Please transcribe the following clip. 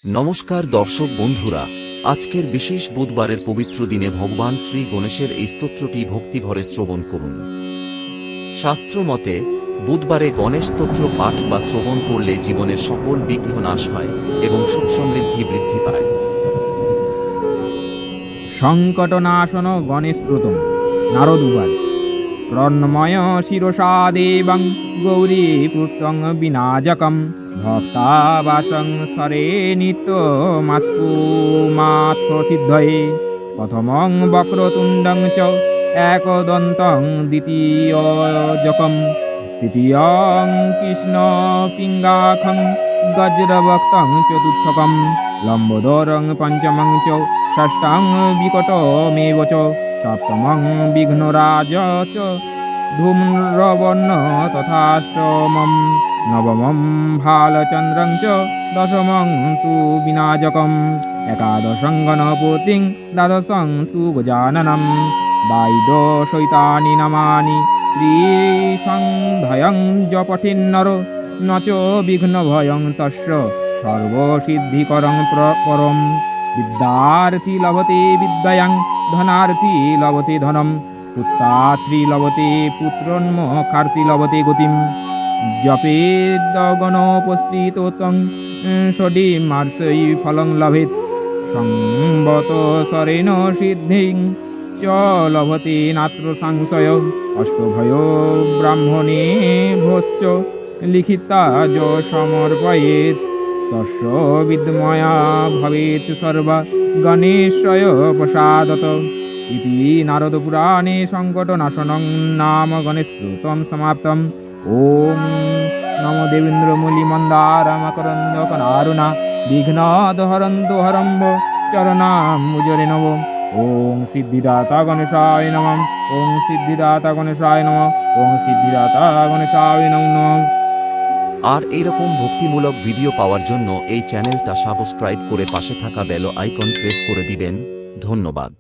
নমস্কার দর্শক বন্ধুরা, আজকের বিশেষ বুধবারের পবিত্র দিনে ভগবান শ্রী গণেশের এই স্তোত্রটি ভক্তিভরে শ্রবণ করুন। শাস্ত্র মতে বুধবারে গণেশ স্তোত্র পাঠ বা শ্রবণ করলে জীবনের সকল বিঘ্ন নাশ হয় এবং সুখ সমৃদ্ধি বৃদ্ধি পায়। সংকটনাশন গণেশপ্রতম নারদ উবাচ প্রণময় শিরসা দেবং গৌরী পুত্রং বিনাজকম ভক্তাবাসং সরে নিত্যমাস্কুমাত্র সিদ্ধয়ে প্রথমং বক্রতুণ্ডং চ একদন্তং দ্বিতীয়জকম তৃতীয়ং কৃষ্ণ পিঙ্গাখং গজ্রবক্তং চতুর্থকম লম্বোদরং পঞ্চমং চ ষষ্ঠং বিকটমেব চ সপ্তমং বিঘ্নরাজ চ ধূম্রবর্ণ তথাষ্টমং নবমং ভালচন্দ্রং চ দশমং তু বিনাজকম একাদশং গণপতিং দ্বাদশং তু গজাননম দ্বাদশৈতানি নামানি ত্রিসংধ্যয়ং জপঠিন্নর ন চ বিঘ্নভয়ং তস্য সর্বসিদ্ধিকরং পরম বিদ্যার্থী লভতে বিদ্যায়াং ধনার্থী লভতে ধনম পুত্রার্থী লভতে পুত্রন্মোক্ষার্থী লভতে গতিম জপেদ্গণোপস্থিতং ষডিমার্ষৈ ফলং লভেত সংবৎসরেণ সিদ্ধিং চ লভতে নাত্র সংশয় অষ্টভয় ব্রাহ্মণে ভোশ্চ লিখিতা য সমর্পয়েৎ তস্য বিদ্ময়া ভবেৎ সর্বা গণেশয় প্রসাদত ইতি নারদ পুরাণে সংকটনাশনং নাম গণেশস্তোত্রম সমাপ্তম। ওম নমো দেবেন্দ্রমূলি মন্দারমকরন্দ কনারুণা বিঘ্নদহরন্তু হরম্ব চরণাম্বুজরে নব। ওং সিদ্ধিদাতা গণেশায় নমঃ। ওং সিদ্ধিদাতা গণেশায় নমঃ। ওং সিদ্ধিদাতা গণেশায় নমঃ। আর এইরকম ভক্তিমূলক ভিডিও পাওয়ার জন্য এই চ্যানেলটা সাবস্ক্রাইব করে পাশে থাকা বেল আইকন প্রেস করে দিবেন। ধন্যবাদ।